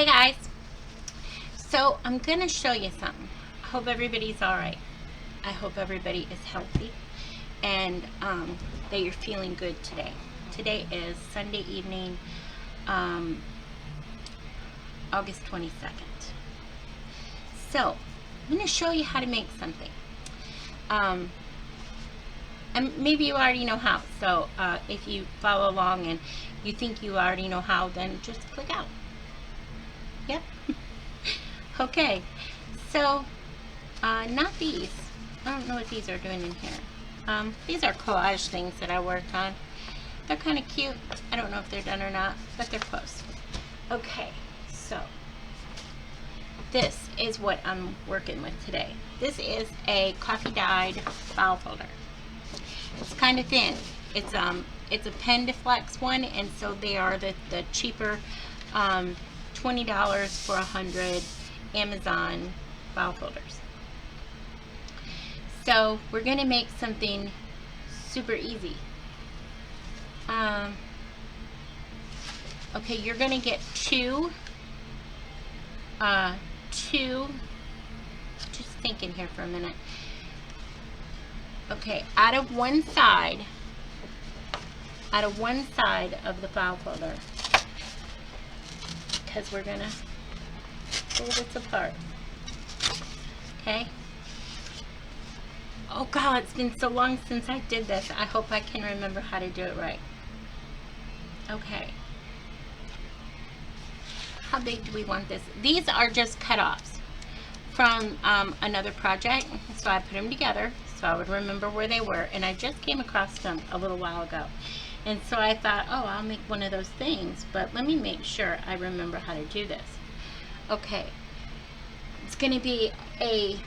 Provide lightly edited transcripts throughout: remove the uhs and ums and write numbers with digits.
Hey guys, so I'm gonna show you something. I hope everybody's all right. I hope everybody is healthy and that you're feeling good today. Today is Sunday evening, August 22nd. So I'm gonna show you how to make something. And maybe you already know how. So if you follow along and you think you already know how, then just click out. Yep. Okay, so not these. I don't know what these are doing in here. These are collage things that I worked on. They're kind of cute. I don't know if they're done or not, but they're close. Okay, so this is what I'm working with today. This is a coffee dyed file folder. It's kind of thin. It's a pen deflex one, and so they are the cheaper $20 for 100 Amazon file folders. So we're gonna make something super easy. Okay, you're gonna get two, just thinking here for a minute. Okay, out of one side of the file folder, because we're gonna pull this apart. Okay. Oh God, it's been so long since I did this. I hope I can remember how to do it right. Okay. How big do we want this? These are just cut-offs from another project. So I put them together so I would remember where they were. And I just came across them a little while ago. And so I thought, oh, I'll make one of those things. But let me make sure I remember how to do this. Okay. It's going to be a,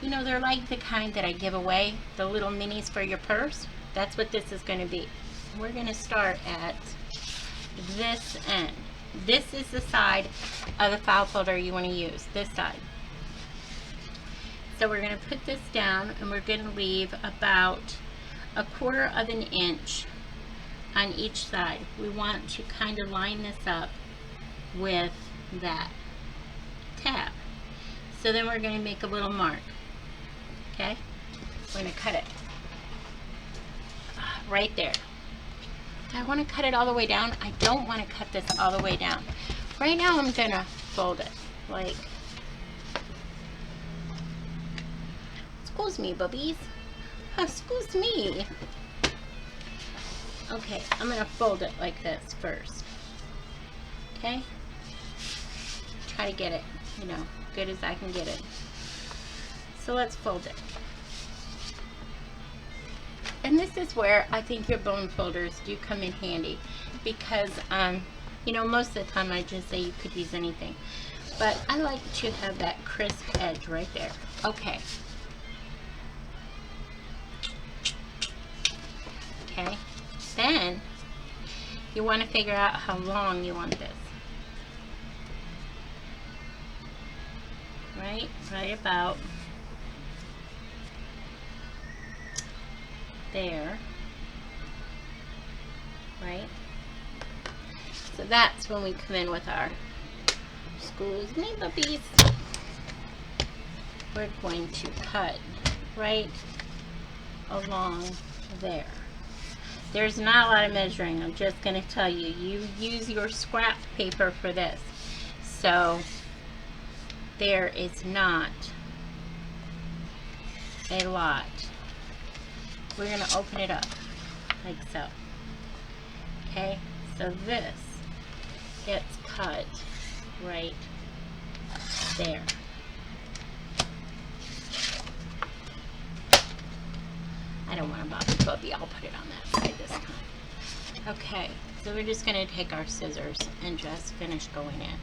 you know, they're like the kind that I give away, the little minis for your purse. That's what this is going to be. We're going to start at this end. This is the side of the file folder you want to use, this side. So we're going to put this down and we're going to leave about 1/4 of an inch on each side. We want to kind of line this up with that tab. So then we're going to make a little mark. Okay? We're going to cut it right there. I want to cut it all the way down. I don't want to cut this all the way down. Right now I'm going to fold it like, excuse me, bubbies. Excuse me. Okay, I'm going to fold it like this first. Okay? Try to get it, you know, good as I can get it. So let's fold it. And this is where I think your bone folders do come in handy because, you know, most of the time I just say you could use anything. But I like to have that crisp edge right there. Okay. Okay. Then you want to figure out how long you want this. Right about there, right? So that's when we come in with our, excuse me, puppies. We're going to cut right along there. There's not a lot of measuring. I'm just going to tell you, you use your scrap paper for this. So there is not a lot. We're going to open it up like so. Okay, so this gets cut right there. I don't want to bother Bubby. I'll put it on that side this time. Okay, so we're just going to take our scissors and just finish going in.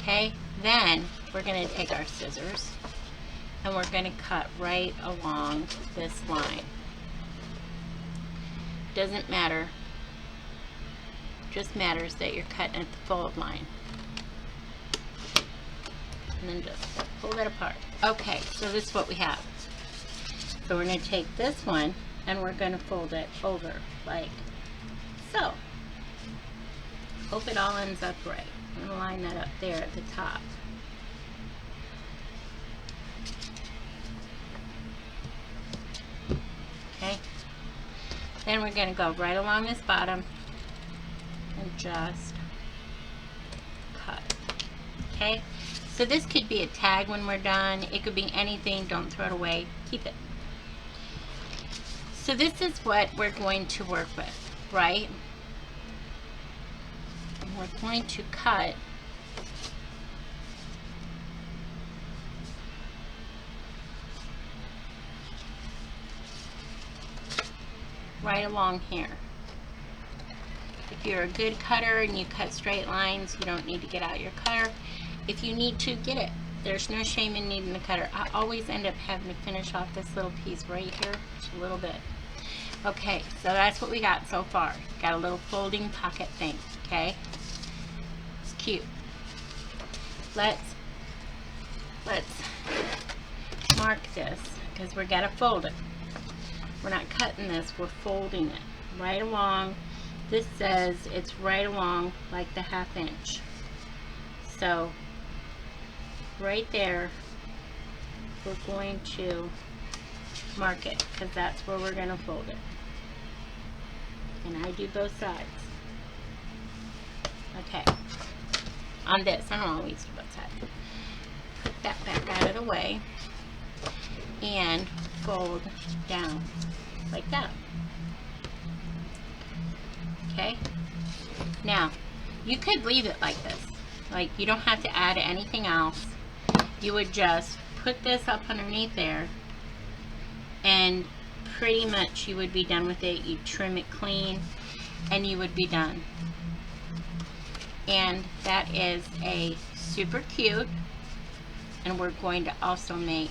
Okay, then we're going to take our scissors and we're going to cut right along this line. Doesn't matter, just matters that you're cutting at the fold line. And then just pull that apart. Okay, so this is what we have. So we're going to take this one and we're going to fold it over like so. Hope it all ends up right. I'm gonna line that up there at the top. Okay. Then we're gonna go right along this bottom and just cut. Okay. So this could be a tag when we're done. It could be anything. Don't throw it away. Keep it. So this is what we're going to work with, right? And we're going to cut right along here. If you're a good cutter and you cut straight lines, you don't need to get out your cutter. If you need to, get it. There's no shame in needing the cutter. I always end up having to finish off this little piece right here, just a little bit. Okay, so that's what we got so far. Got a little folding pocket thing, okay? It's cute. Let's mark this, because we're gonna fold it. We're not cutting this, we're folding it right along. This says it's right along like the 1/2 inch. So right there, we're going to mark it, because that's where we're going to fold it. And I do both sides. Okay. On this, I don't always do both sides. Put that back out of the way and fold down like that. Okay. Now, you could leave it like this. Like, you don't have to add anything else. You would just put this up underneath there, and pretty much you would be done with it. You trim it clean, and you would be done. And that is a super cute, and we're going to also make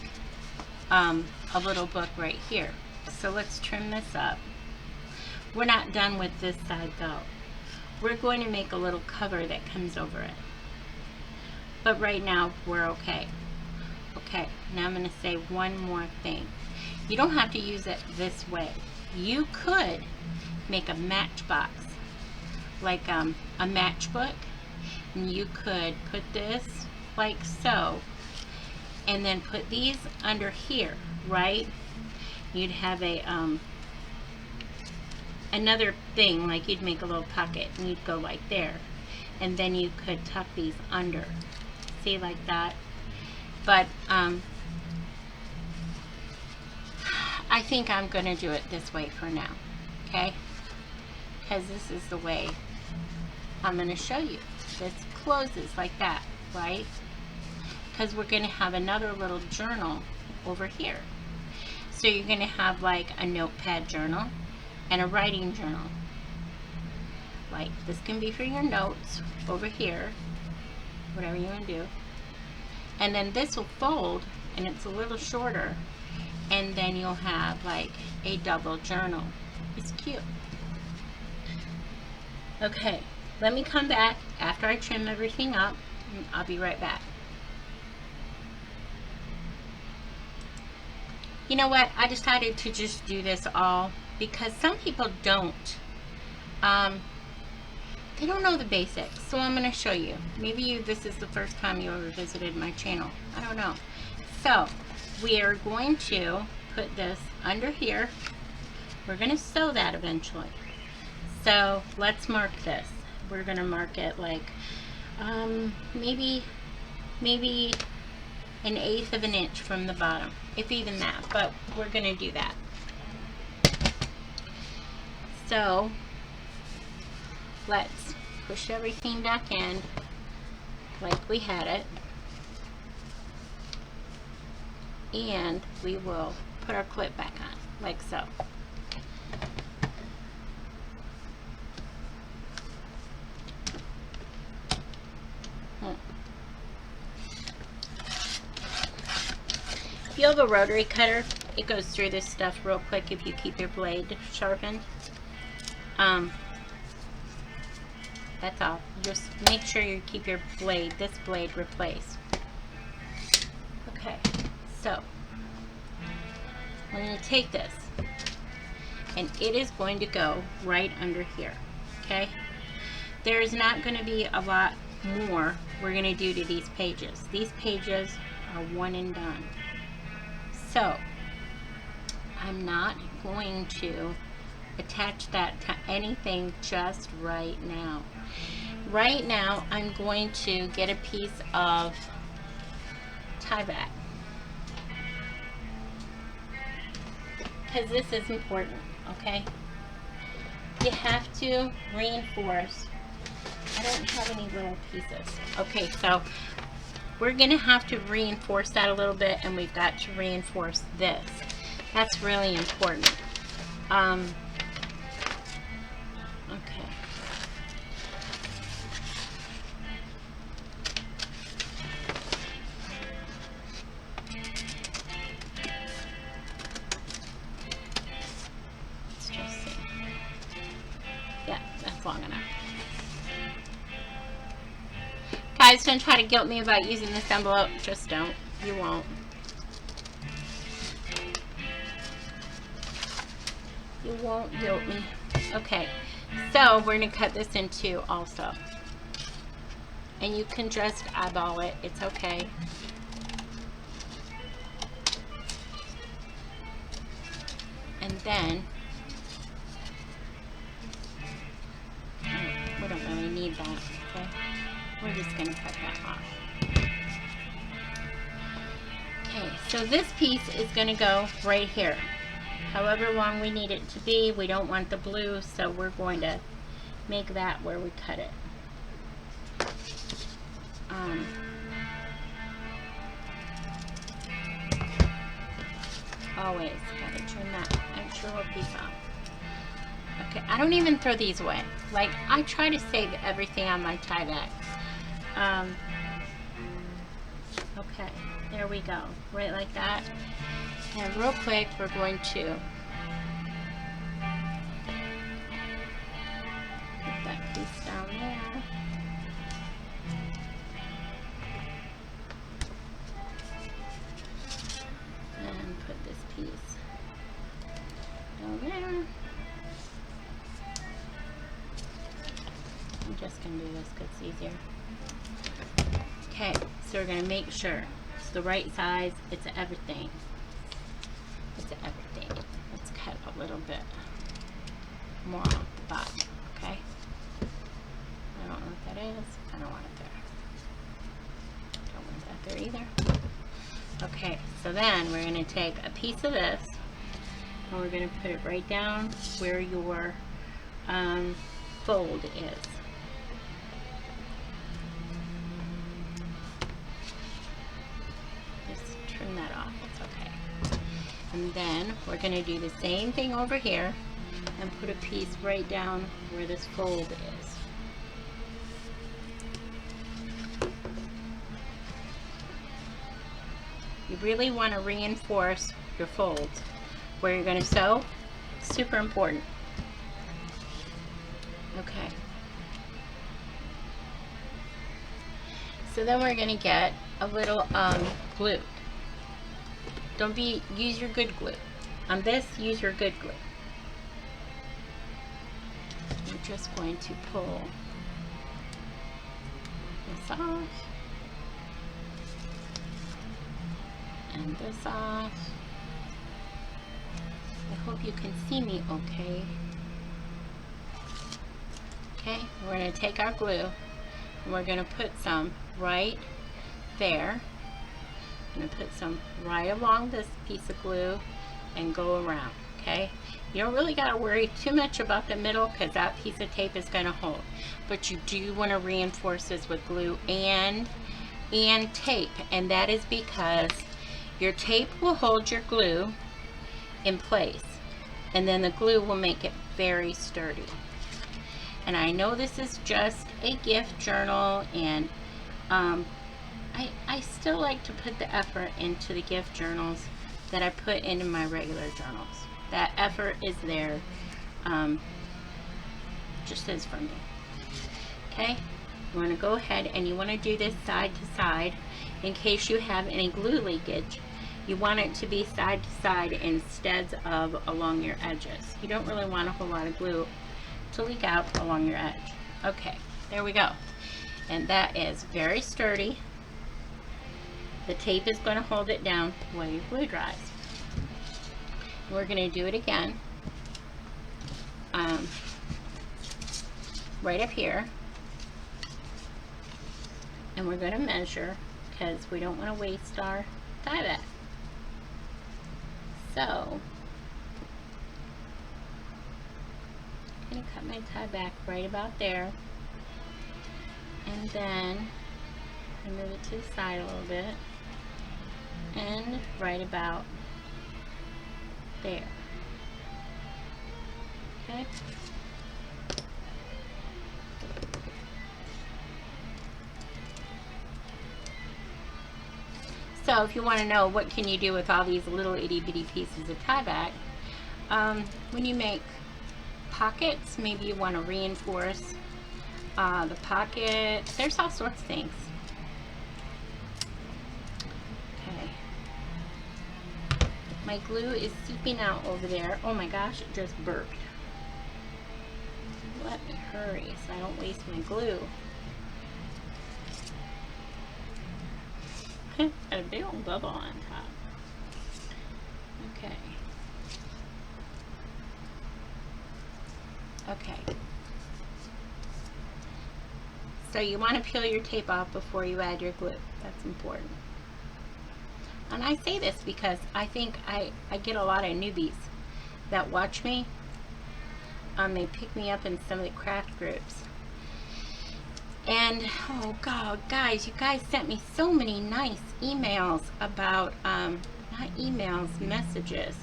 a little book right here. So let's trim this up. We're not done with this side though. We're going to make a little cover that comes over it. But right now we're okay. Okay, now I'm going to say one more thing. You don't have to use it this way. You could make a matchbox, like a matchbook, and you could put this like so, and then put these under here, right? You'd have a another thing, like you'd make a little pocket and you'd go like there, and then you could tuck these under, see, like that. But I think I'm going to do it this way for now, okay? Because this is the way I'm going to show you. This closes like that, right? Because we're going to have another little journal over here. So you're going to have like a notepad journal and a writing journal. Like, this can be for your notes over here, whatever you want to do. And then this will fold, and it's a little shorter, and then you'll have like a double journal. It's cute. Okay, let me come back after I trim everything up, and I'll be right back. You know what, I decided to just do this all because some people don't. They don't know the basics, so I'm going to show you. Maybe this is the first time you ever visited my channel. I don't know. So we are going to put this under here. We're going to sew that eventually. So let's mark this. We're going to mark it like maybe 1/8 of an inch from the bottom, if even that, but we're going to do that. So let's push everything back in like we had it, and we will put our clip back on like so. If you have a rotary cutter, it goes through this stuff real quick if you keep your blade sharpened. That's all. Just make sure you keep your blade, this blade, replaced. Okay, so we're going to take this, and it is going to go right under here, okay? there's not going to be a lot more we're going to do to these pages. These pages are one and done. So I'm not going to attach that to anything just right now. Right now I'm going to get a piece of Tyvek, because this is important, okay? You have to reinforce. I don't have any little pieces. Okay, so we're gonna have to reinforce that a little bit, and we've got to reinforce this. That's really important. Okay. Let's just see. Yeah, that's long enough. Guys, don't try to guilt me about using this envelope. Just don't. You won't. You won't guilt me. Okay, so we're going to cut this in two also. And you can just eyeball it. It's okay. And then, we don't really need that, okay? We're just going to cut that off. Okay, so this piece is going to go right here. However long we need it to be, we don't want the blue, so we're going to make that where we cut it. Always got to trim that extra little piece off. Okay, I don't even throw these away. Like, I try to save everything on my Tyvek. Okay, there we go. Right like that. And real quick, we're going to put that piece down there. And put this piece down there. I'm just going to do this because it's easier. Okay, so we're going to make sure it's the right size. It's everything. It's everything. Let's cut a little bit more off the bottom, okay? I don't know what that is. I don't want it there. Don't want that there either. Okay, so then we're going to take a piece of this and we're going to put it right down where your fold is. Just trim that off. It's okay. And then we're going to do the same thing over here and put a piece right down where this fold is. You really want to reinforce your folds where you're going to sew. Super important. Okay. So then we're going to get a little glue. Use your good glue. On this, use your good glue. We're just going to pull this off. And this off. I hope you can see me okay. Okay, we're going to take our glue and we're going to put some right there. I'm going to put some right along this piece of glue and go around, okay? You don't really got to worry too much about the middle because that piece of tape is going to hold. But you do want to reinforce this with glue and tape, and that is because your tape will hold your glue in place, and then the glue will make it very sturdy. And I know this is just a gift journal, and I still like to put the effort into the gift journals that I put into my regular journals. That effort is there, just is for me. Okay, you want to go ahead and you want to do this side to side in case you have any glue leakage. You want it to be side to side instead of along your edges. You don't really want a whole lot of glue to leak out along your edge. Okay, There we go. And that is very sturdy. The tape is going to hold it down while your glue dries. We're going to do it again. Right up here. And we're going to measure because we don't want to waste our tie back. So, I'm going to cut my tie back right about there. And then I move it to the side a little bit. And right about there. Okay. So if you want to know what can you do with all these little itty bitty pieces of tie back, when you make pockets, maybe you want to reinforce the pocket. There's all sorts of things. Okay. My glue is seeping out over there. Oh my gosh, it just burped. Let me hurry so I don't waste my glue. Got a big old bubble on top. Okay. Okay. So you want to peel your tape off before you add your glue. That's important. And I say this because I think I get a lot of newbies that watch me. They pick me up in some of the craft groups. And, oh God, guys, you guys sent me so many nice emails about, not emails, messages,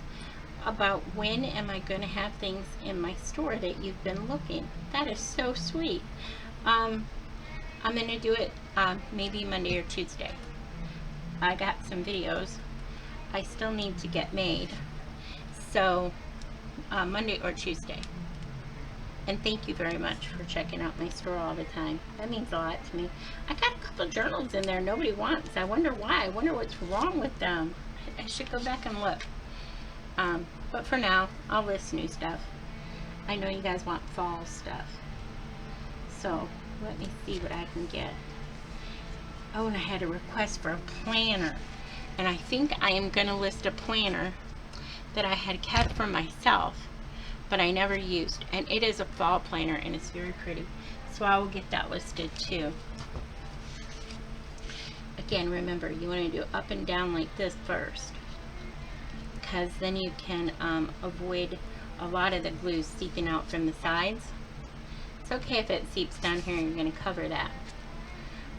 about when am I going to have things in my store that you've been looking. That is so sweet. I'm going to do it maybe Monday or Tuesday. I got some videos I still need to get made. So, Monday or Tuesday. And thank you very much for checking out my store all the time. That means a lot to me. I got a couple journals in there nobody wants. I wonder why. I wonder what's wrong with them. I should go back and look. But for now, I'll list new stuff. I know you guys want fall stuff. So, let me see what I can get. Oh, and I had a request for a planner. And I think I am going to list a planner that I had kept for myself, but I never used. And it is a fall planner, and it's very pretty. So I will get that listed too. Again, remember, you want to do up and down like this first, because then you can avoid a lot of the glue seeping out from the sides. It's okay if it seeps down here and you're going to cover that,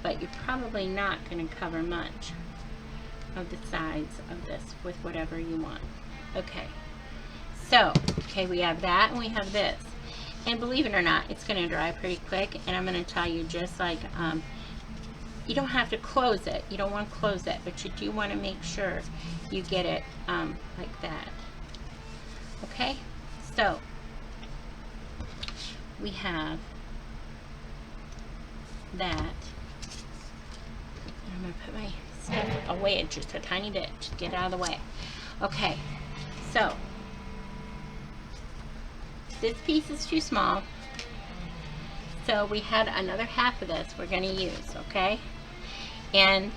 but you're probably not going to cover much of the sides of this with whatever you want. Okay. So, okay, we have that and we have this. And believe it or not, it's going to dry pretty quick. And I'm going to tell you, just like, you don't have to close it. You don't want to close it, but you do want to make sure you get it like that. Okay? So, we have that. I'm going to put my stuff away just a tiny bit to get out of the way. Okay, so this piece is too small, so we had another half of this we're going to use, okay? And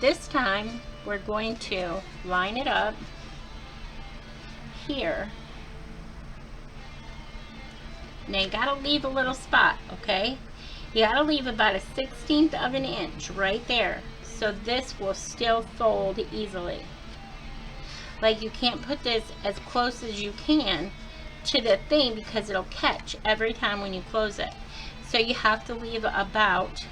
this time we're going to line it up here. Now you got to leave a little spot, okay? You got to leave about a 1/16 of an inch right there, so this will still fold easily. Like, you can't put this as close as you can to the thing because it'll catch every time when you close it. So you have to leave about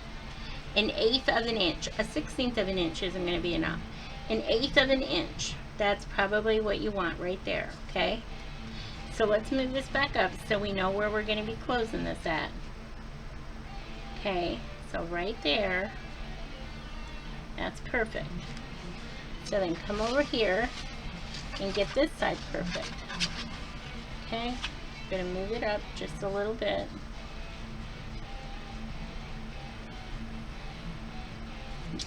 1/8 of an inch. A 1/16 of an inch isn't going to be enough. 1/8 of an inch. That's probably what you want right there, okay? So let's move this back up so we know where we're going to be closing this at. Okay, so right there. That's perfect. So then come over here and get this side perfect. Okay, I'm going to move it up just a little bit.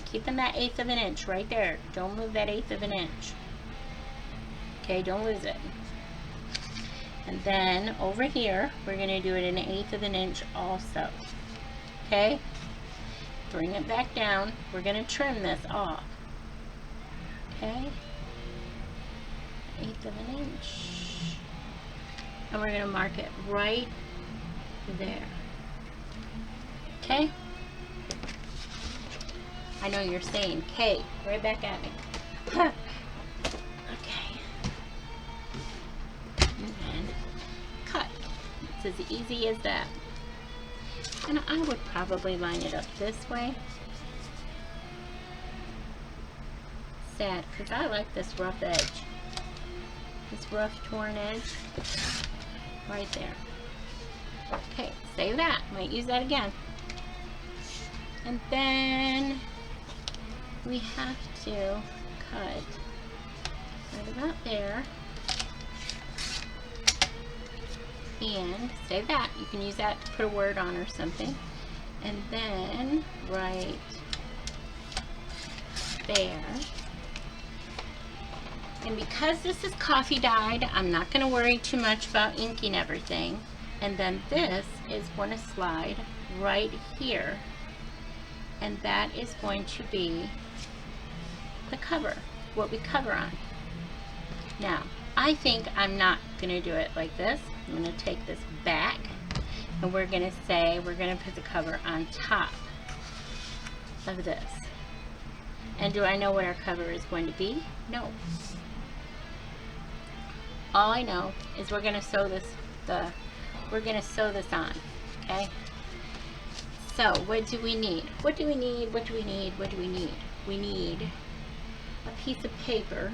Keeping that 1/8 of an inch right there. Don't move that 1/8 of an inch. Okay, don't lose it. And then over here, we're going to do it 1/8 of an inch also. Okay? Bring it back down. We're going to trim this off. Okay? 1/8 of an inch. And we're going to mark it right there. Okay? I know you're saying, Kate, right back at me. Okay. And then cut. It's as easy as that. And I would probably line it up this way. Sad, because I like this rough edge. This rough torn edge. Right there. Okay, save that. Might use that again. And then we have to cut right about there. And save that. You can use that to put a word on or something. And then right there. And because this is coffee dyed, I'm not going to worry too much about inking everything. And then this is going to slide right here. And that is going to be the cover, what we cover on. Now, I think I'm not going to do it like this. I'm going to take this back and we're going to say we're going to put the cover on top of this. And do I know what our cover is going to be? No. All I know is we're going to sew this on, okay? So, what do we need? What do we need? What do we need? What do we need? We need a piece of paper.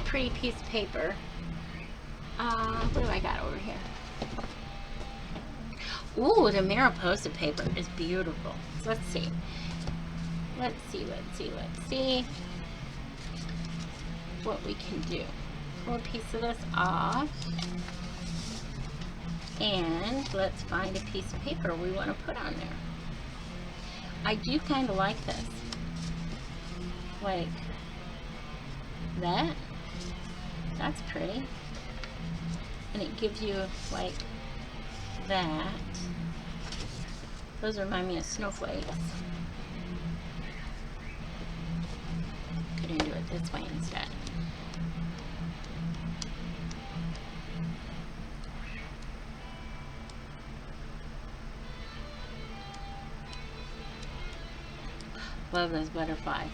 Pretty piece of paper. What do I got over here? Ooh, the Mariposa paper is beautiful. Let's see. Let's see what we can do. Pull a piece of this off. And let's find a piece of paper we want to put on there. I do kind of like this. Like that. That's pretty. And it gives you like that. Those remind me of snowflakes. Could do it this way instead. Love those butterflies.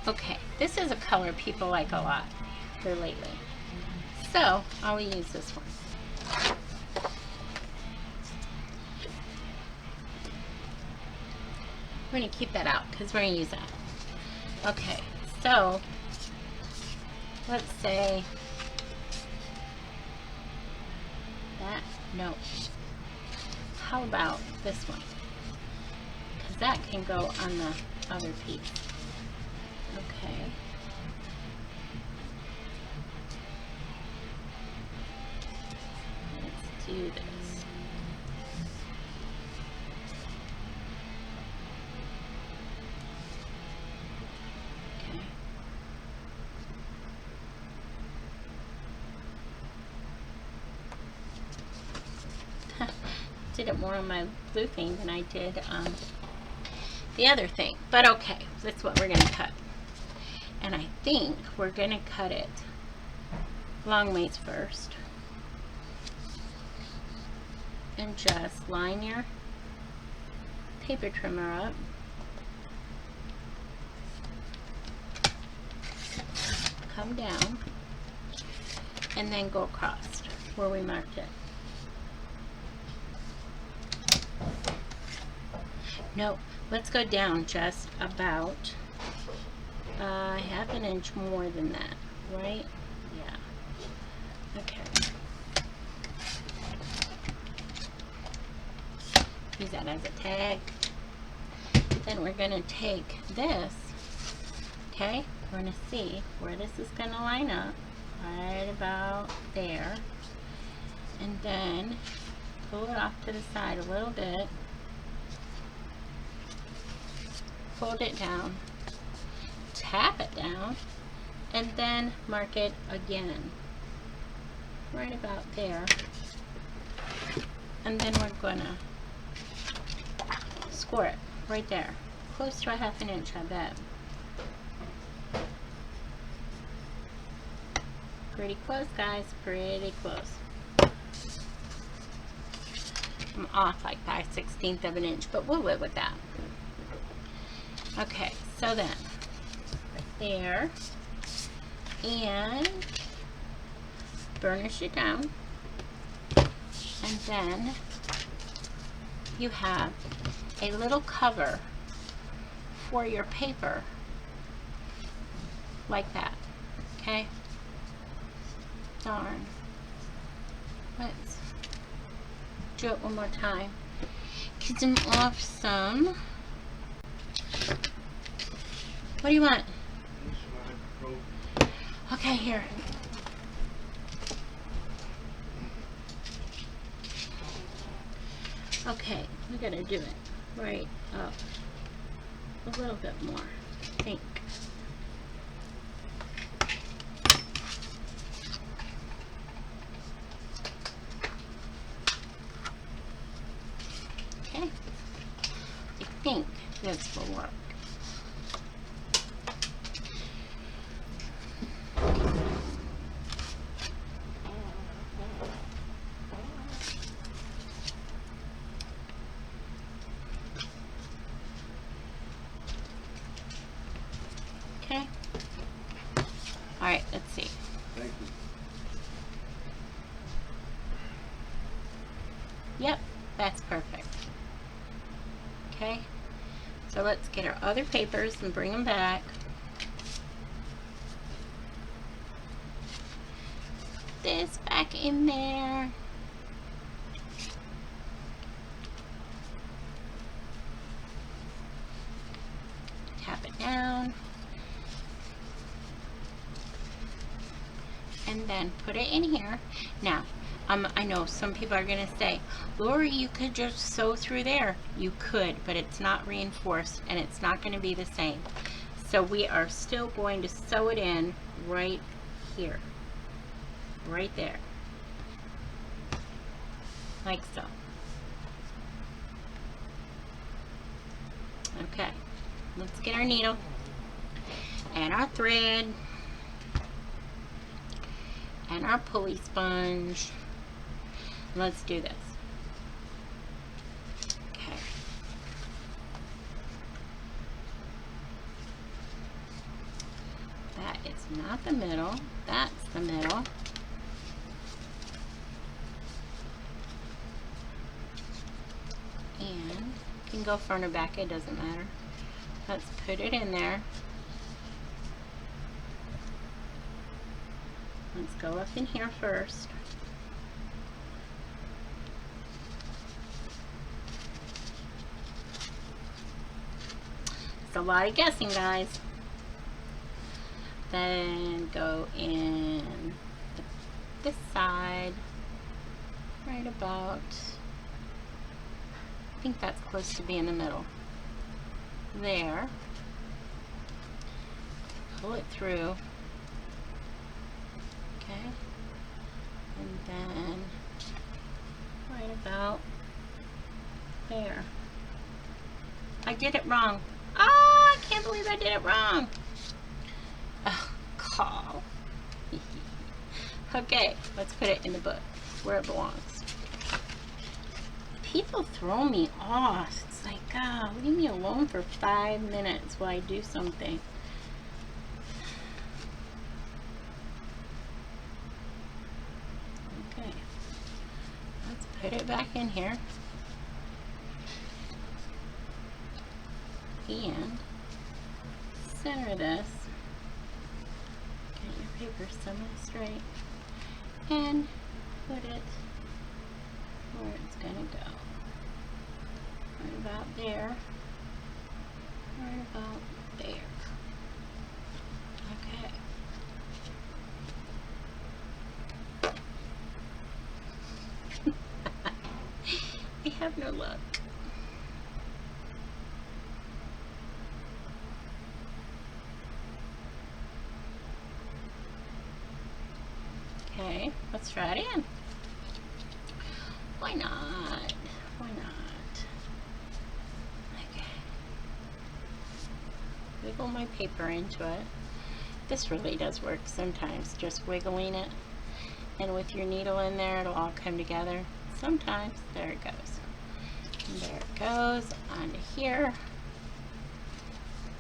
Okay, this is a color people like a lot here lately. So, I'll use this one. We're going to keep that out because we're going to use that. Okay, so let's say that. No. How about this one? Because that can go on the other piece. Okay. Let's do this. Did it more on my blue thing than I did on the other thing. But okay, that's what we're going to cut. And I think we're going to cut it long ways first. And just line your paper trimmer up. Come down. And then go across where we marked it. No, let's go down just about half an inch more than that, right? Yeah. Okay. Use that as a tag. Then we're going to take this, okay? We're going to see where this is going to line up, right about there. And then pull it off to the side a little bit. Fold it down, tap it down, and then mark it again. Right about there. And then we're gonna score it right there. Close to a 1/2 inch, I bet. Pretty close, guys, pretty close. I'm off like 5/16 of an inch, but we'll live with that. Okay, so then, right there, and burnish it down, and then you have a little cover for your paper, like that, okay? Darn. Let's do it one more time. Get them off some. What do you want? Okay, here. Okay, we gotta do it right up a little bit more, I think. Okay, I think this will work. Okay. All right, let's see. Thank you. Yep, that's perfect. Okay, so let's get our other papers and bring them back. This back in there. Tap it down. And then put it in here. Now, I know some people are going to say, Lori, you could just sew through there. You could, but it's not reinforced and it's not going to be the same. So we are still going to sew it in right here. Right there. Like so. Okay. Let's get our needle and our thread and our pulley sponge. Let's do this. Okay. That is not the middle. That's the middle. And you can go front or back, it doesn't matter. Let's put it in there. Let's go up in here first. It's a lot of guessing, guys. Then go in this side, right about, I think that's close to being the middle. There. Pull it through. Okay. And then right about there. I did it wrong. Oh, I can't believe I did it wrong. Oh, call. Okay, let's put it in the book where it belongs. People throw me off. It's like, God, leave me alone for 5 minutes while I do something. Okay, let's put it back in here. And center this. Get your paper semi-straight and put it where it's gonna go. Right about there. Right about there. Okay. I have no luck. Okay, let's try it in. Why not? pull my paper into it. This really does work sometimes, just wiggling it. And with your needle in there, it'll all come together. Sometimes, there it goes. And there it goes onto here.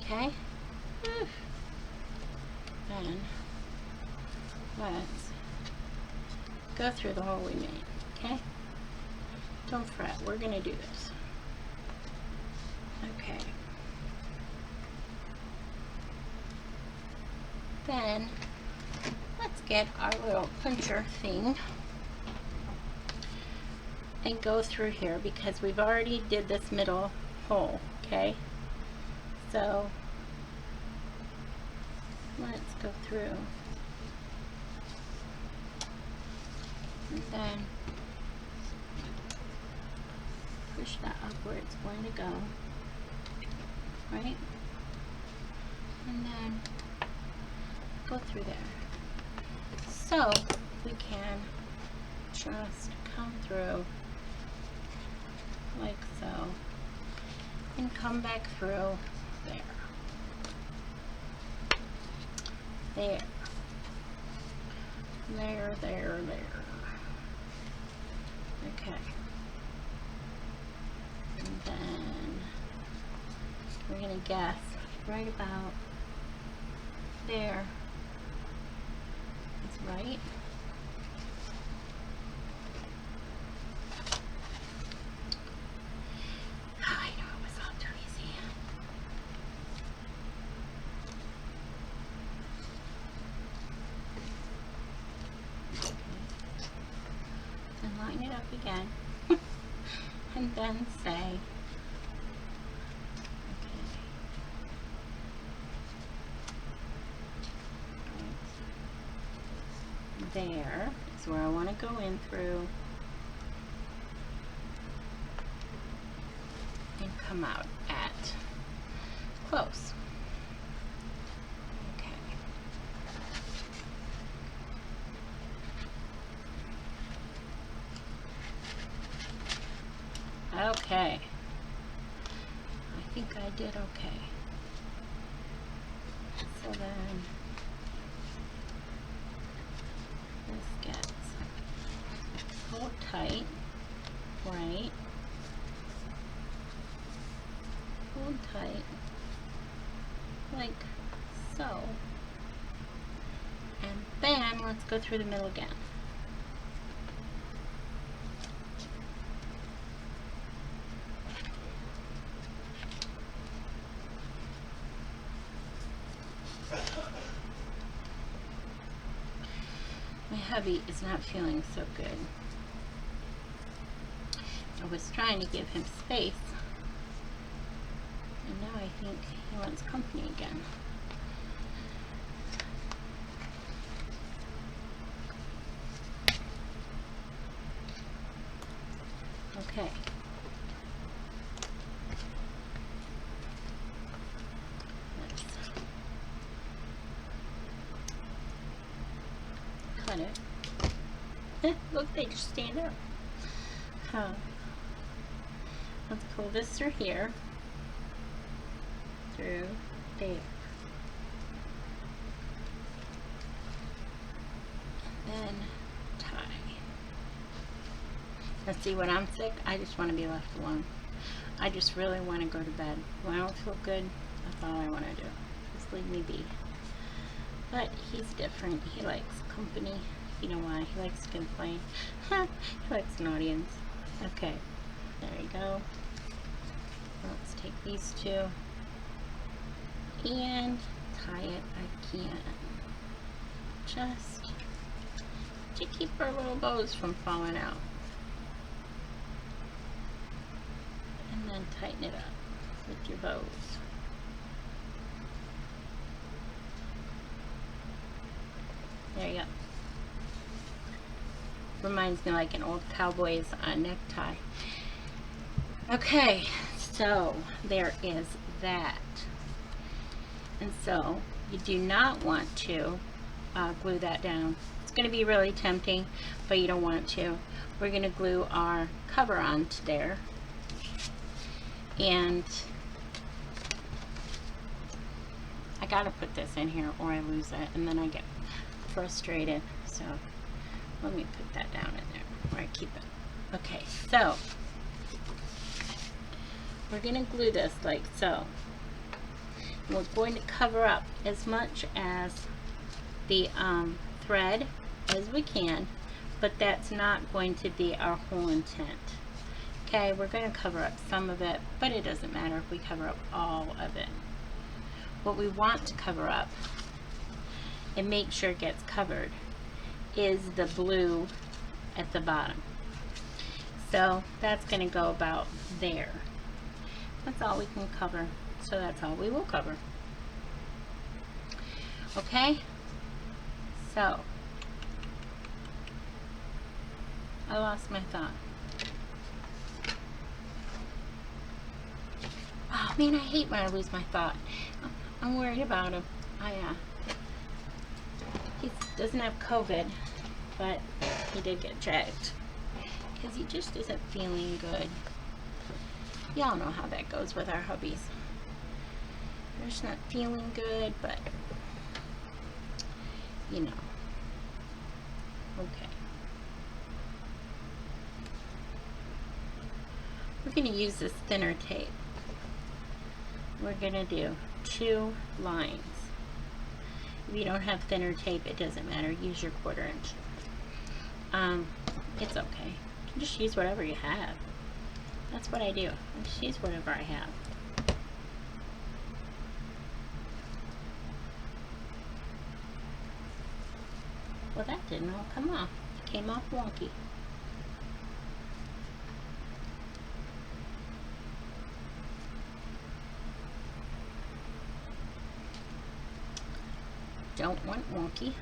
Okay. Then let's go through the hole we made. Okay. Don't fret. We're gonna do this. Okay. Then let's get our little puncher thing and go through here because we've already did this middle hole. Okay. So let's go through and then push that up where it's going to go, right? And then go through there. So we can just come through like so and come back through there. There. There, there, there. Okay. And then we're going to guess right about there is right. Oh, I know it was all too easy. Okay. And line it up again. And then say, there is where I want to go in through and come out at close. Okay. Okay. I think I did okay. So then this gets pulled tight, right? Pulled tight, like so. And then let's go through the middle again. My hubby is not feeling so good. I was trying to give him space, and now I think he wants company again. Okay. Cut it. Look, they just stand up. Huh. Let's pull this through here, through there, and then tie. Let's see, when I'm sick, I just want to be left alone. I just really want to go to bed. When I don't feel good, that's all I want to do. Just leave me be. But he's different. He likes company. You know why? He likes to complain. He likes an audience. Okay. There you go. Let's take these two and tie it again. Just to keep our little bows from falling out. And then tighten it up with your bows. There you go. Reminds me like an old cowboy's necktie. Okay, so there is that. And so you do not want to glue that down. It's going to be really tempting, but you don't want to. We're going to glue our cover onto there. And gotta put this in here or I lose it and then I get frustrated. So let me put that down in there where I keep it. Okay, so we're gonna glue this like so. And we're going to cover up as much as the thread as we can, but that's not going to be our whole intent. Okay, we're going to cover up some of it, but it doesn't matter if we cover up all of it. What we want to cover up and make sure it gets covered is the blue at the bottom. So that's going to go about there. That's all we can cover. So that's all we will cover. Okay? So, I lost my thought. Oh man, I hate when I lose my thought. I'm worried about him. He doesn't have COVID, but he did get checked because he just isn't feeling good. Y'all know how that goes with our hubbies. They're just not feeling good, but you know. Okay. We're going to use this thinner tape. We're going to do 2 lines. If you don't have thinner tape, it doesn't matter. Use your 1/4 inch. It's okay. You can just use whatever you have. That's what I do. I just use whatever I have. Well, that didn't all come off. It came off wonky. Don't want wonky.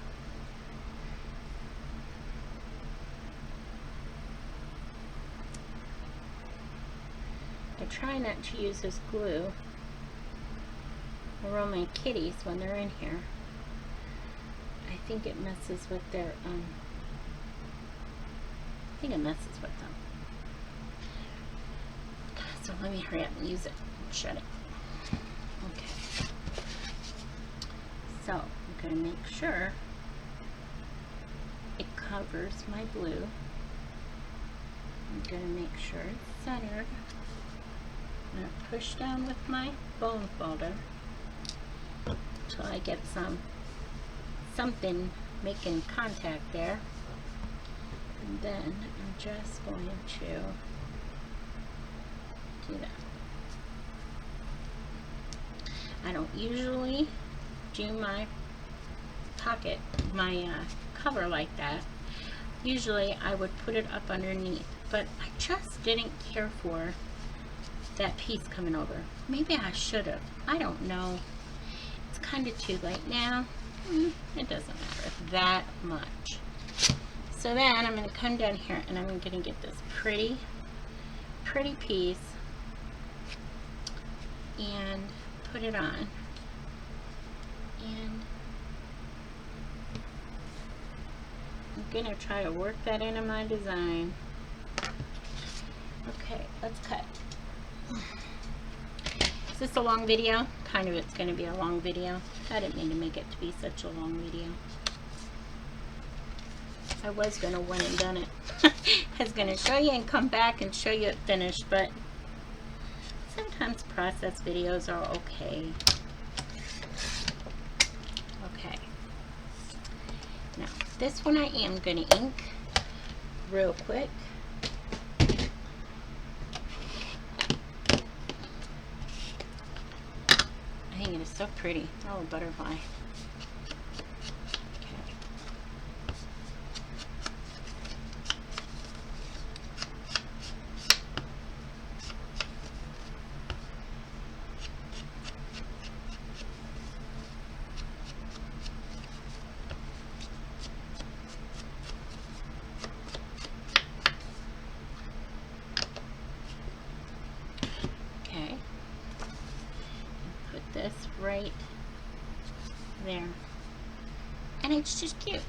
I try not to use this glue around my kitties when they're in here. I think it messes with their, I think it messes with them. So let me hurry up and use it. Shut it. Okay. So I'm going to make sure it covers my blue. I'm going to make sure it's centered. I'm going to push down with my bone folder until I get something making contact there. And then I'm just going to do that. I don't usually do my pocket, my cover like that. Usually I would put it up underneath, but I just didn't care for that piece coming over. Maybe I should have. I don't know. It's kind of too late now. It doesn't matter that much. So then I'm going to come down here and I'm going to get this pretty piece and put it on. And I'm going to try to work that into my design. Okay, let's cut. Is this a long video? Kind of, it's going to be a long video. I didn't mean to make it to be such a long video. I was going to went and done it. I was going to show you and come back and show you it finished, but sometimes process videos are okay. Okay. Now, this one I am going to ink real quick. I think it is so pretty. Oh, butterfly. This right there, and it's just cute,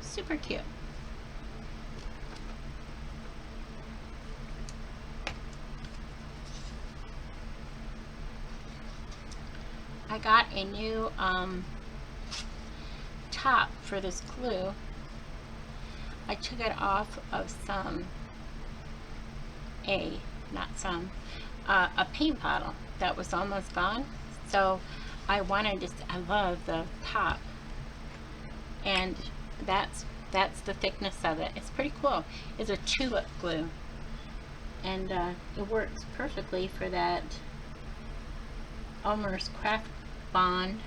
super cute. I got a new top for this glue. I took it off of a paint bottle that was almost gone. So I love the top, and that's the thickness of it. It's pretty cool. It's a tulip glue, and it works perfectly for that Elmer's Craft Bond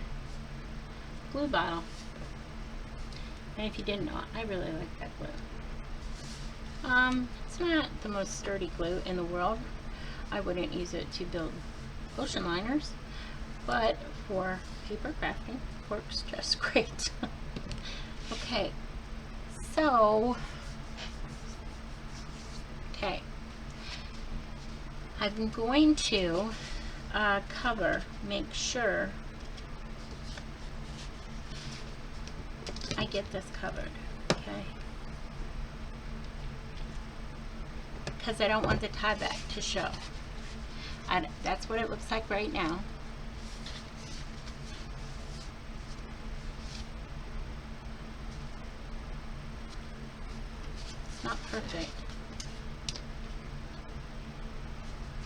glue bottle. And if you didn't know, I really like that glue. It's not the most sturdy glue in the world. I wouldn't use it to build ocean liners, but for paper crafting, it works just great. Okay, so, I'm going to make sure I get this covered, okay? Because I don't want the tie back to show. That's what it looks like right now. It's not perfect.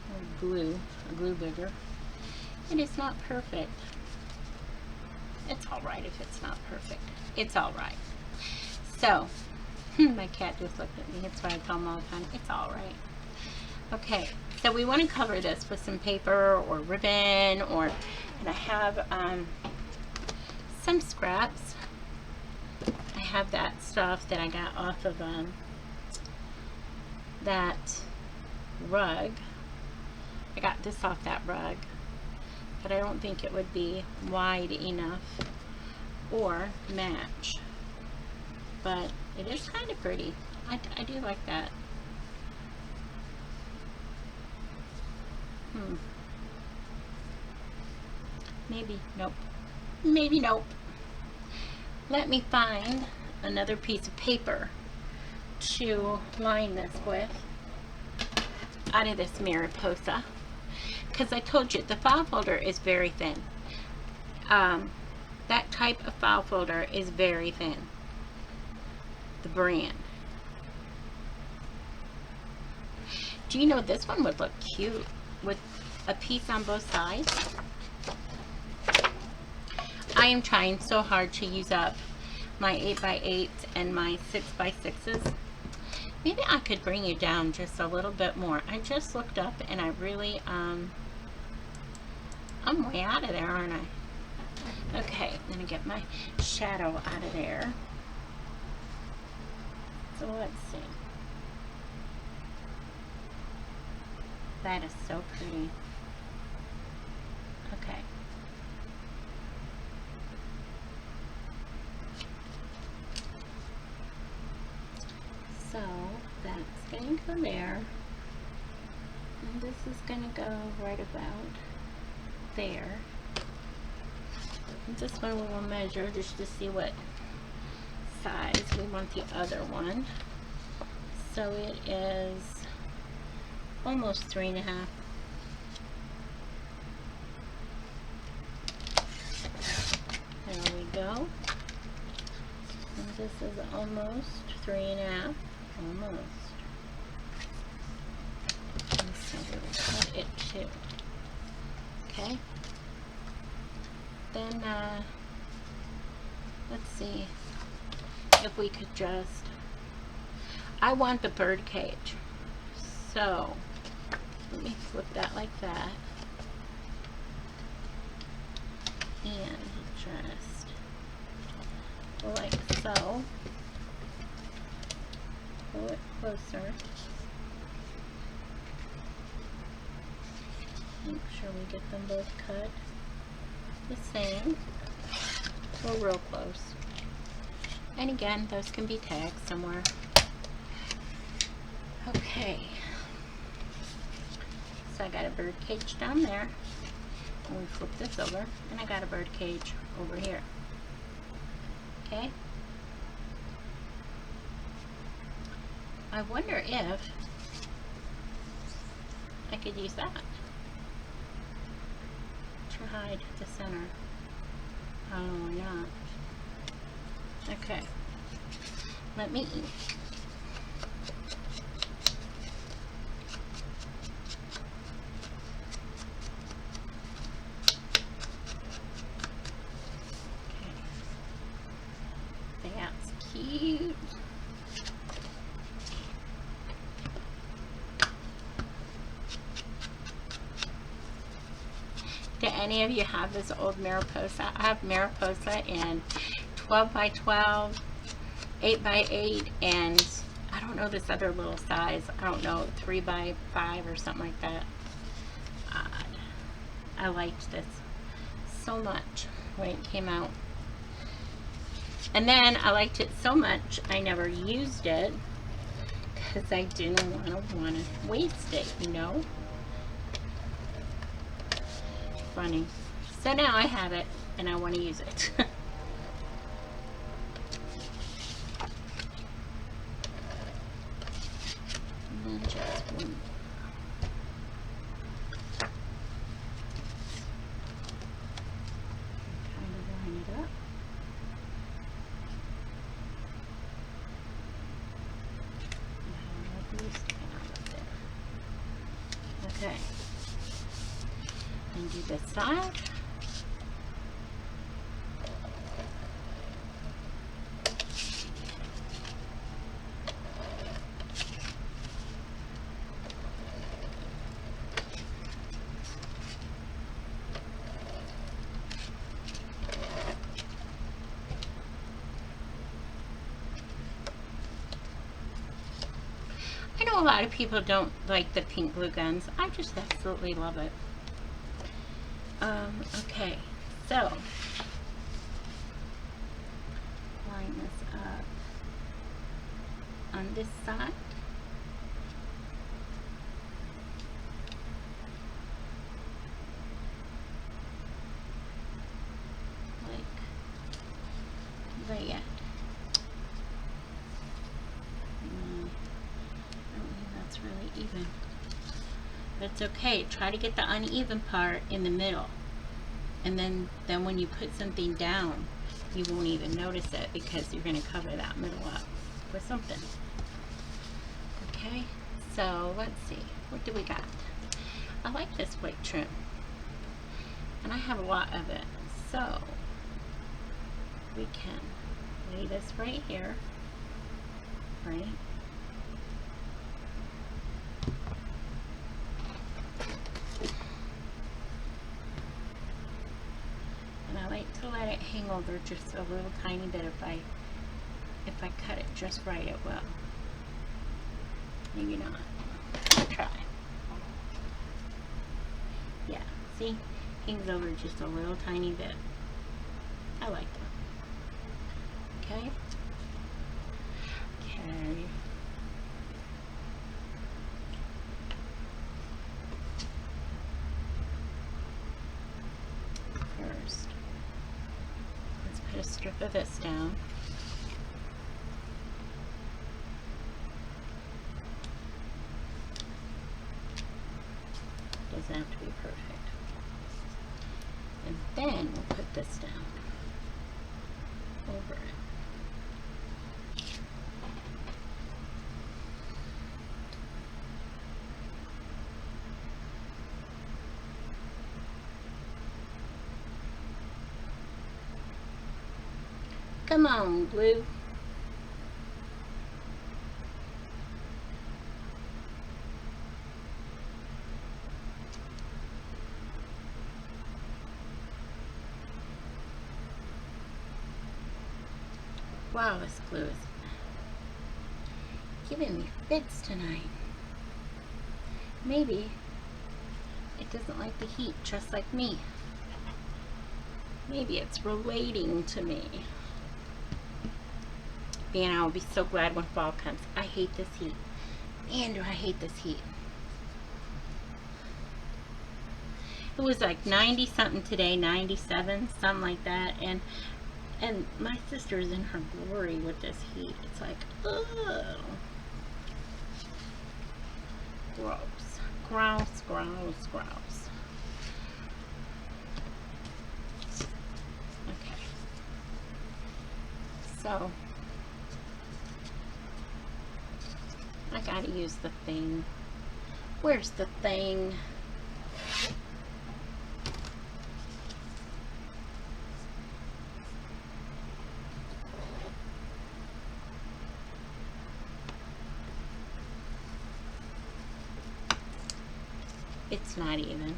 A glue bigger. It is not perfect. It's alright if it's not perfect. It's alright. So, my cat just looked at me. That's why I tell him all the time, it's alright. Okay, so we want to cover this with some paper or ribbon, and I have some scraps. I have that stuff that I got off of that rug. I got this off that rug, but I don't think it would be wide enough or match. But it is kind of pretty. I do like that. Maybe nope. Maybe nope. Let me find another piece of paper to line this with out of this Mariposa, because I told you the file folder is very thin. That type of file folder is very thin. The brand. Do you know this one would look cute with a piece on both sides? I am trying so hard to use up my 8x8 and my 6x6s. Maybe I could bring you down just a little bit more. I just looked up and I really, I'm way out of there, aren't I? Okay, I'm gonna get my shadow out of there. So let's see. That is so pretty. Okay. So that's going to go there. And this is going to go right about there. And this one we will measure just to see what size we want the other one. So it is almost 3.5. There we go. And this is almost 3.5. Almost. And so we'll cut it too. Okay. Then let's see if we could just, I want the bird cage, so let me flip that like that and just like so. Pull it closer. Make sure we get them both cut the same or real close. And again, those can be tagged somewhere. Okay. So I got a bird cage down there. And we flip this over, and I got a bird cage over here. Okay. I wonder if I could use that. tried the center. Oh, not. Okay. Let me eat. Okay. That's cute. Do any of you have this old Mariposa? I have Mariposa in 12 by 12, 8 by 8, and I don't know this other little size. I don't know, 3 by 5 or something like that. I liked this so much when it came out. And then I liked it so much I never used it because I didn't want to waste it, you know? Funny. So now I have it and I want to use it. And just one. Kind of line it up. Okay. And do this side. I know a lot of people don't like the pink glue guns. I just absolutely love it. Okay, so line this up on this side. Like that. Really even, but it's okay. Try to get the uneven part in the middle, and then when you put something down you won't even notice it because you're going to cover that middle up with something. Okay, so let's see, what do we got? I like this white trim and I have a lot of it, so we can lay this right here, right? To let it hang over just a little tiny bit. If I cut it just right, it will. Maybe not. I'll try. Yeah, see? Hangs over just a little tiny bit. I like that. Okay? Okay. First, put a strip of this down. Doesn't have to be perfect. And then we'll put this down over it. Come on, glue. Wow, this glue is giving me fits tonight. Maybe it doesn't like the heat just like me. Maybe it's relating to me. Man, I'll be so glad when fall comes. I hate this heat. Man, do I hate this heat. It was like 90 something today, 97, something like that, and my sister's in her glory with this heat. It's like, ugh. Gross. Gross, gross, gross. So I gotta use the thing. Where's the thing? It's not even.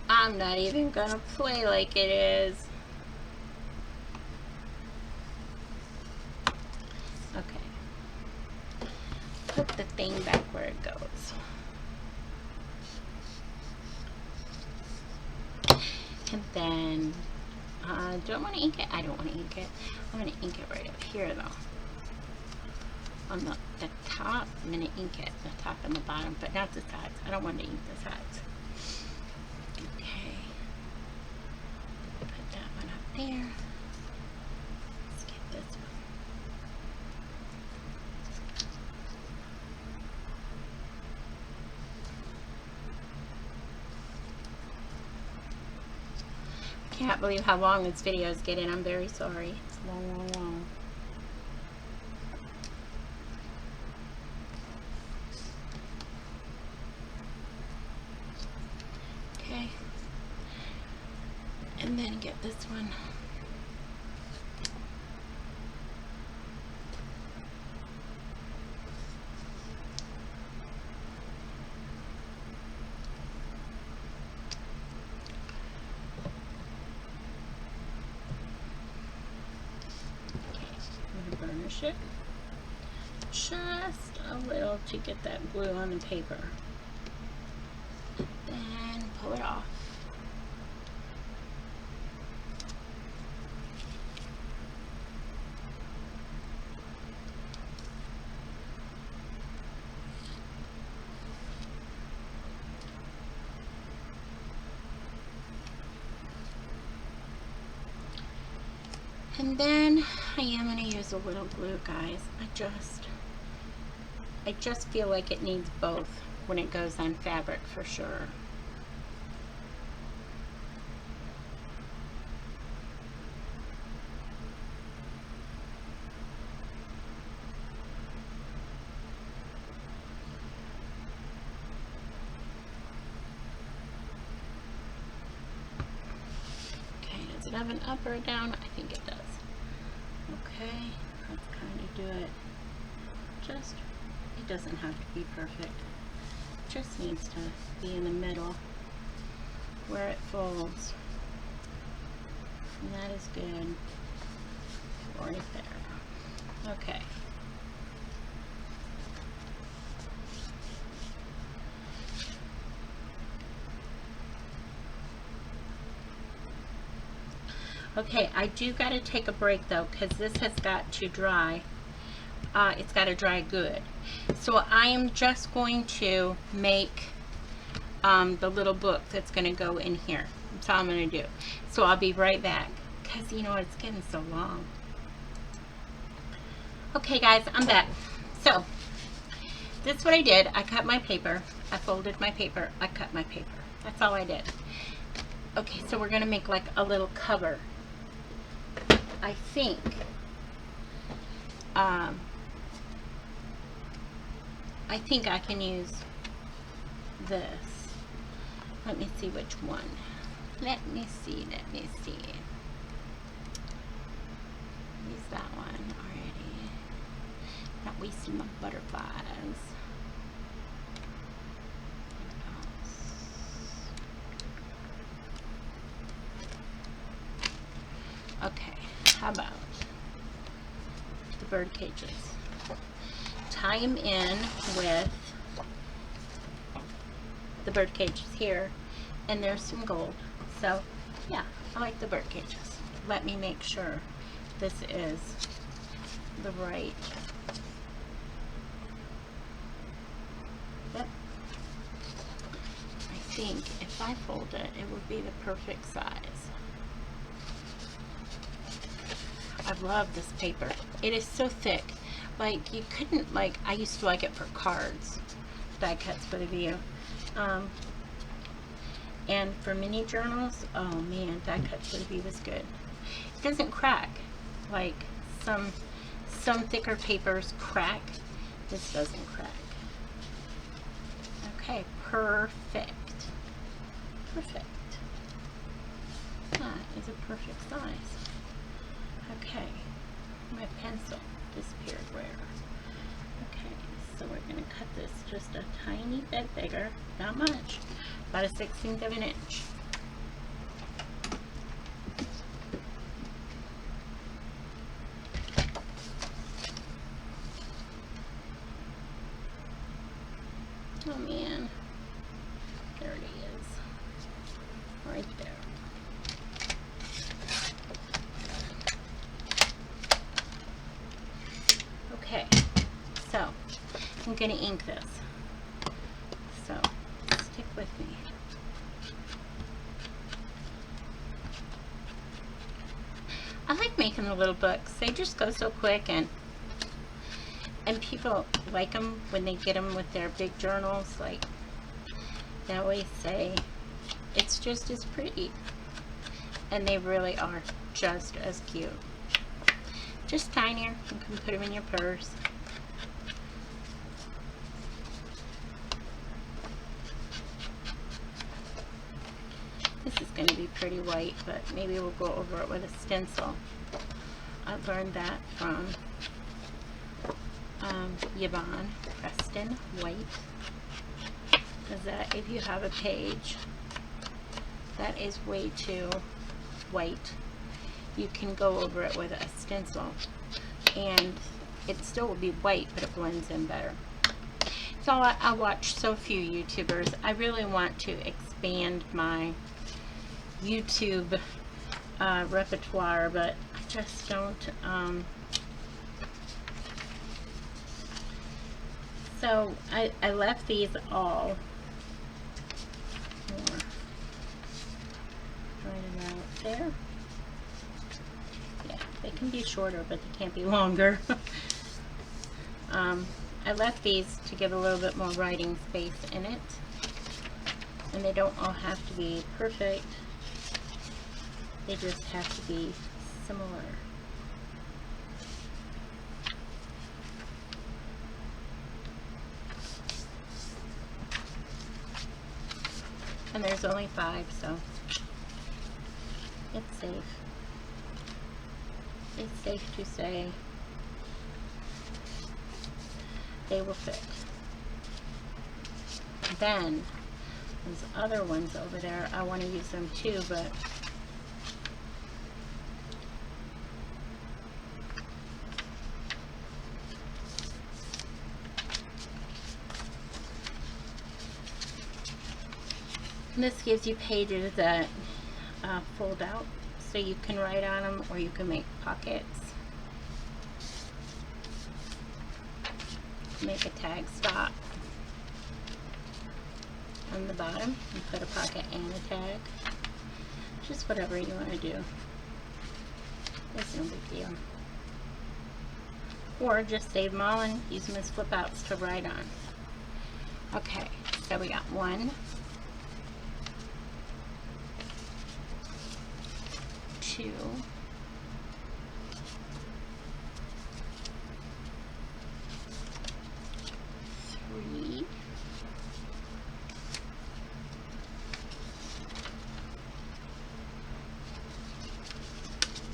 I'm not even gonna play like it is. Okay. Put the thing back where it goes. And then, do I want to ink it? I don't want to ink it. I'm going to ink it right up here though. On the top, I'm going to ink it, the top and the bottom, but not the sides. I don't want to ink the sides. Okay. Put that one up there. Let's get this one. Can't believe how long this video is getting. I'm very sorry. It's long. Okay. And then get this one. Burnish it just a little to get that glue on the paper. Then pull it off. And then I am going to use a little glue, guys. I just feel like it needs both when it goes on fabric for sure. Okay, does it have an up or a down? I think it does. Okay, let's kind of do it. It doesn't have to be perfect. It just needs to be in the middle where it folds. And that is good. Right there. Okay. Okay, I do got to take a break though, because this has got to dry. It's got to dry good. So I am just going to make the little book that's going to go in here. That's all I'm going to do. So I'll be right back, because you know it's getting so long. Okay guys, I'm back. So this is what I did. I cut my paper. I folded my paper. I cut my paper. That's all I did. Okay, so we're going to make like a little cover. I think I can use this. Let me see which one. Let me see. Use that one already. Not wasting my butterflies. Okay, how about the bird cages? Tie them in with the bird cages here, and there's some gold. So yeah, I like the bird cages. Let me make sure this is the right. Yep. I think if I fold it, it would be the perfect size. I love this paper. It is so thick. Like, you couldn't, like, I used to like it for cards, die cuts for the view. And for mini journals, oh man, die cuts for the view was good. doesn't crack like some thicker papers crack. This doesn't crack. Okay, perfect. Perfect. That is a perfect size. Okay, my pencil disappeared where? Okay, so we're going to cut this just a tiny bit bigger, not much, about a 1/16 of an inch. Oh man, there it is, right there. Okay, so I'm going to ink this, so stick with me. I like making the little books. They just go so quick, and people like them when they get them with their big journals. Like, they always say it's just as pretty, and they really are just as cute. Just tinier. You can put them in your purse. This is going to be pretty white, but maybe we'll go over it with a stencil. I learned that from Yvonne Preston White. Is that if you have a page that is way too white, you can go over it with a stencil, and it still will be white, but it blends in better. So I watch so few YouTubers. I really want to expand my YouTube repertoire, but I just don't. So I left these all right about there. Yeah, they can be shorter, but they can't be longer. I left these to give a little bit more writing space in it, and they don't all have to be perfect. They just have to be similar. And there's only 5, so it's safe. It's safe to say they will fit. Then those other ones over there, I want to use them too, but this gives you pages that fold out, so you can write on them, or you can make pockets. Make a tag stop on the bottom and put a pocket and a tag. Just whatever you want to do. It's no big deal. Or just save them all and use them as flip outs to write on. Okay, so we got 1, 2, 3,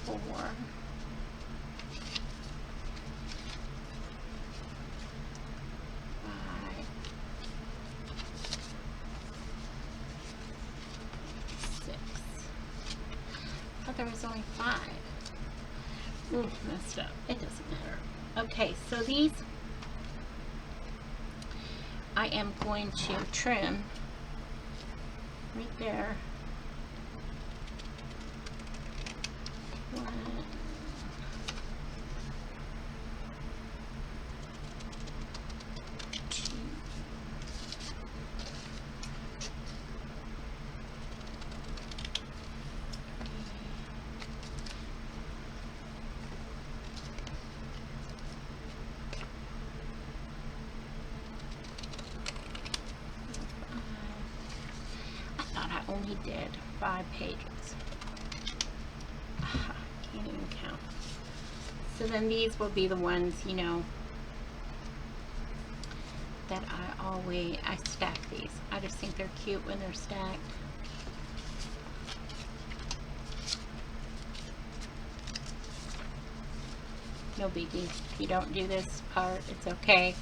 4, 5, 6. I thought there was only 5. Ooh, messed up. It doesn't matter. Okay, so these I am going to trim right there. 1, 2, 5. I thought I only did 5 pages. Can't even count. So then these will be the ones, you know, that I stack these. I just think they're cute when they're stacked. No biggie. If you don't do this part, it's okay.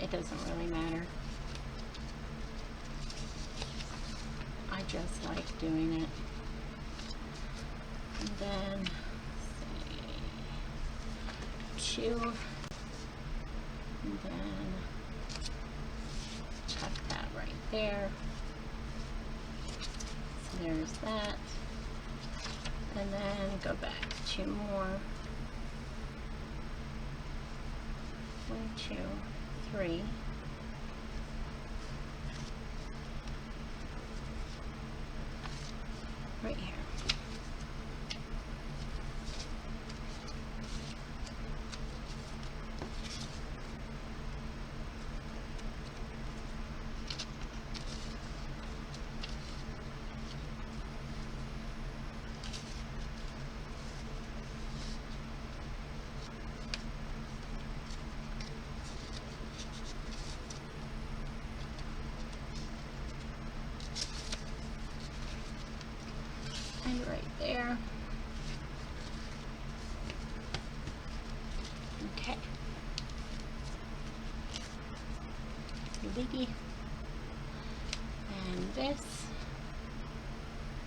It doesn't really matter. I just like doing it. And then, say, 2. And then tuck that right there. So there's that. And then go back 2 more. 1, 2, 3. Right here. And right there. Okay. Biggie. And this.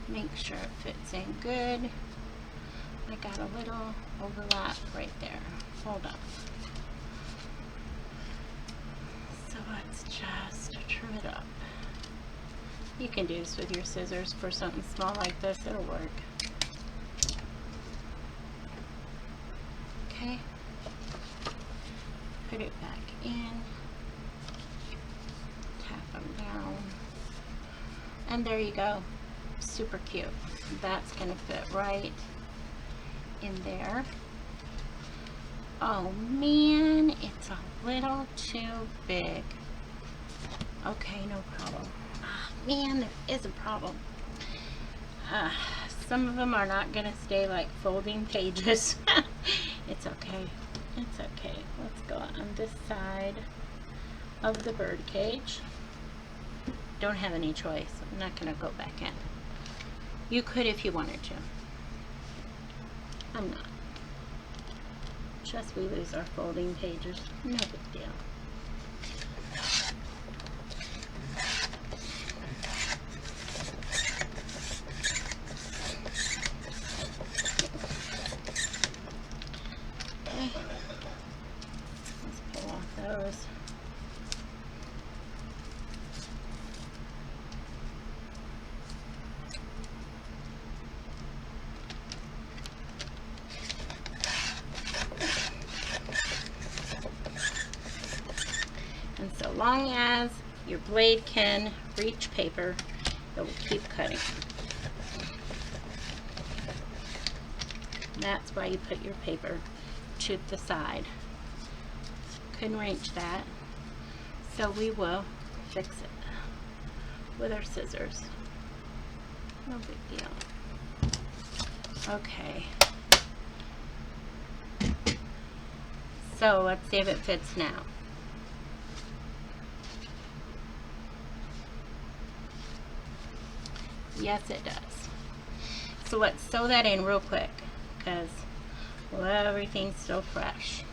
Make sure it fits in good. I got a little overlap right there. Hold on. So let's just trim it up. You can do this with your scissors for something small like this. It'll work. Okay. Put it back in. Tap them down. And there you go. Super cute. That's going to fit right in there. Oh man, it's a little too big. Okay, no problem. Man, there is a problem. Some of them are not going to stay like folding pages. It's okay. It's okay. Let's go on this side of the bird cage. Don't have any choice. I'm not going to go back in. You could if you wanted to. I'm not. Just we lose our folding pages. No big deal. And so long as your blade can reach paper, it will keep cutting. And that's why you put your paper to the side. Couldn't reach that, so we will fix it with our scissors. No big deal. Okay. So let's see if it fits now. Yes, it does. So let's sew that in real quick because, well, everything's still fresh.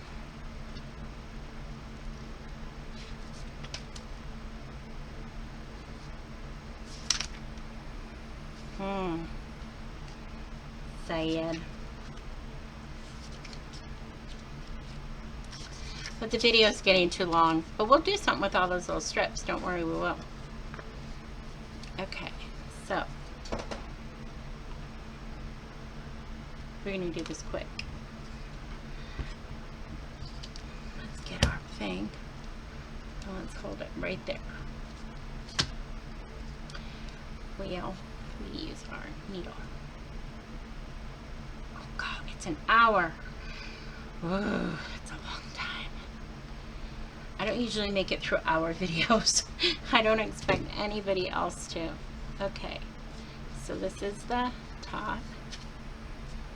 Sad. But the video's getting too long. But we'll do something with all those little strips. Don't worry, we will. Okay, so we're going to do this quick. Let's get our thing. And let's hold it right there. Well, we use our needle. Oh God, it's an hour. Ooh, it's a long time. I don't usually make it through hour videos. I don't expect anybody else to. Okay, so this is the top.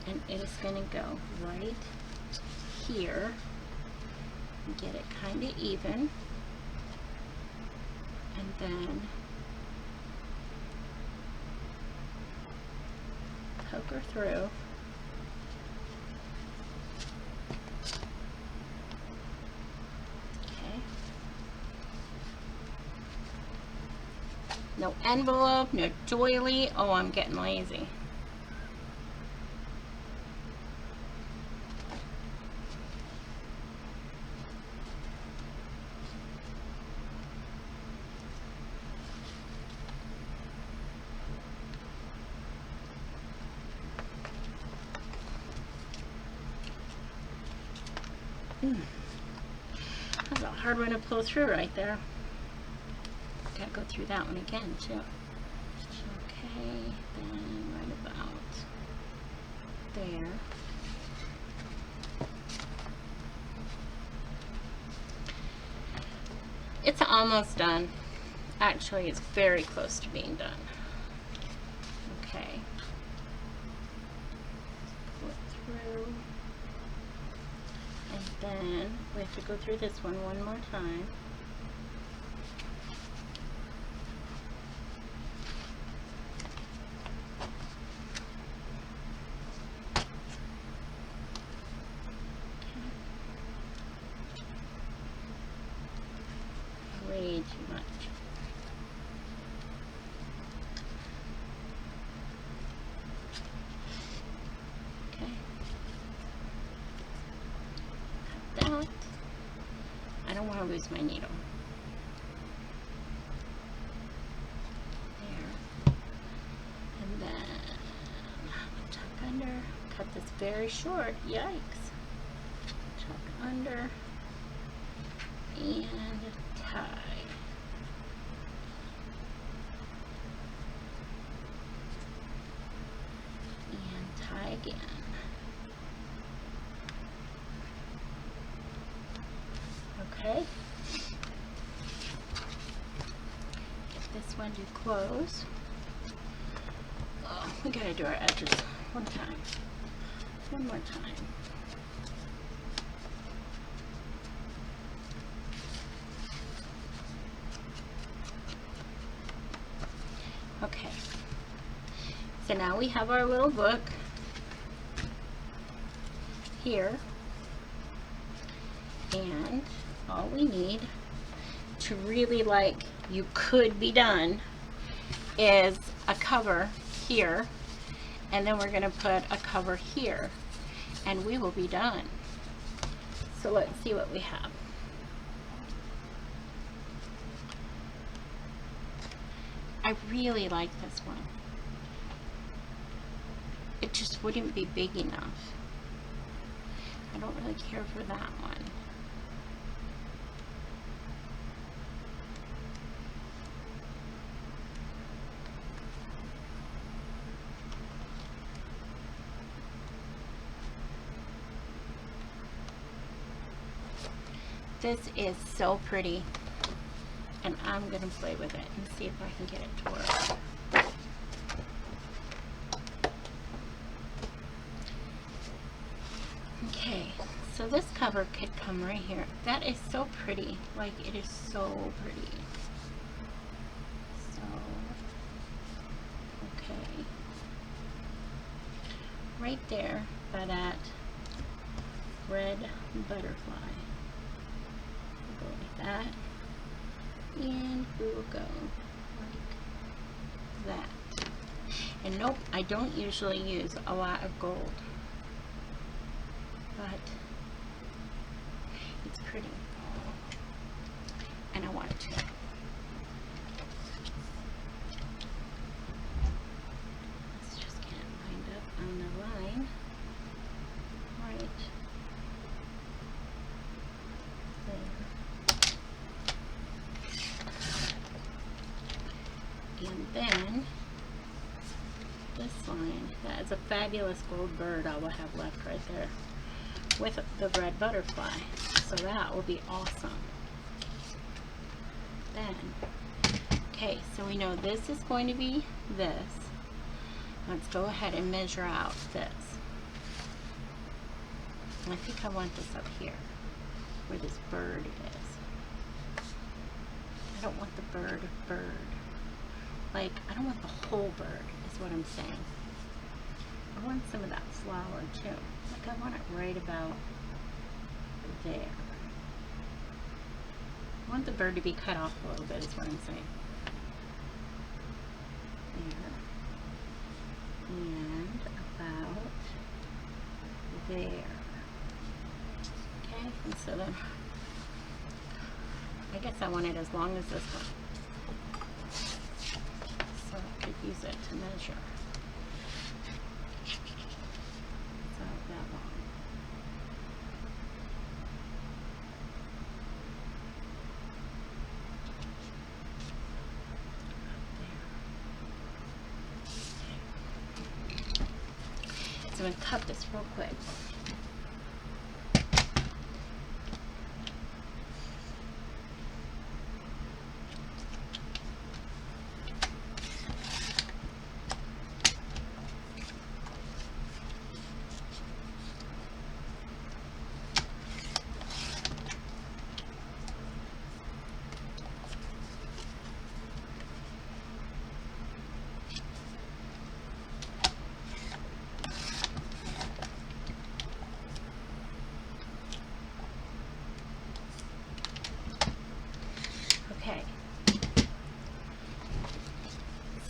and it is going to go right here. Get it kind of even, and then poke her through. Okay. No envelope, no doily. Oh, I'm getting lazy. That's a hard one to pull through right there. Gotta go through that one again too. Okay, then right about there. It's almost done. Actually, it's very close to being done. Okay. Pull it through. And then we have to go through this one more time. Way too much. Okay. Cut that. I don't want to lose my needle. There. And then tuck under. Cut this very short. Yikes. Tuck under. And tie. And tie again. Okay. Get this one to close. Oh, we gotta do our edges one time. One more time. Okay, so now we have our little book here, and all we need to really like you could be done is a cover here, and then we're going to put a cover here, and we will be done. So let's see what we have. I really like this one. It just wouldn't be big enough. I don't really care for that one. This is so pretty. And I'm going to play with it and see if I can get it to work. Okay, so this cover could come right here. That is so pretty. Like, it is so pretty. So, okay. Right there by that red butterfly. We'll go like that. And we will go like that. And nope, I don't usually use a lot of gold, but it's pretty and I want to. Let's just get it lined up on the line right there. And then this line, that is a fabulous gold bird I will have left right there with the red butterfly. So that will be awesome. Then, okay, so we know this is going to be this. Let's go ahead and measure out this. I think I want this up here, where this bird is. I don't want the bird. Like, I don't want the whole bird, is what I'm saying. I want some of that flower too. Like, I want it right about there. I want the bird to be cut off a little bit, is what I'm saying. There. And about there. Okay, and so then, I guess I want it as long as this one. So I could use it to measure. It's not that long. So I'm going to cut this real quick.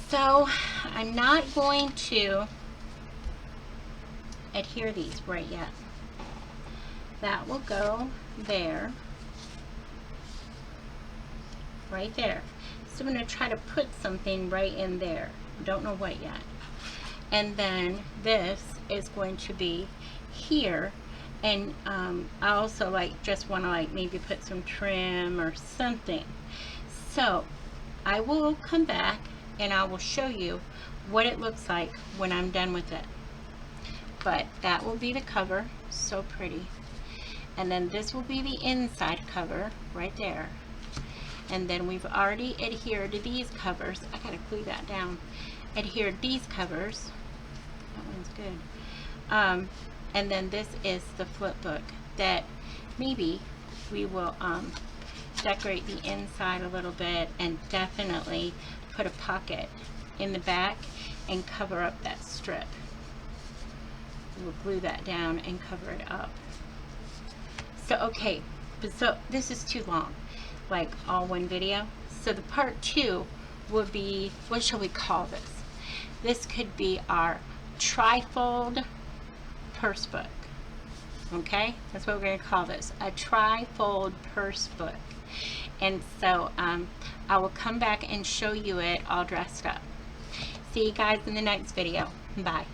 So I'm not going to adhere these right yet. That will go there, right there. So I'm going to try to put something right in there. Don't know what yet. And then this is going to be here. And I also just want to maybe put some trim or something. So I will come back and I will show you what it looks like when I'm done with it. But that will be the cover, so pretty. And then this will be the inside cover right there. And then we've already adhered to these covers. I gotta glue that down. Adhered these covers. That one's good. And then this is the flip book that maybe we will decorate the inside a little bit and definitely put a pocket in the back and cover up that strip. We'll glue that down and cover it up. So okay, so this is too long, like all one video. So the part 2 will be, what shall we call this? This could be our trifold purse book. Okay, that's what we're going to call this, a trifold purse book. And so I will come back and show you it all dressed up. See you guys in the next video. Bye.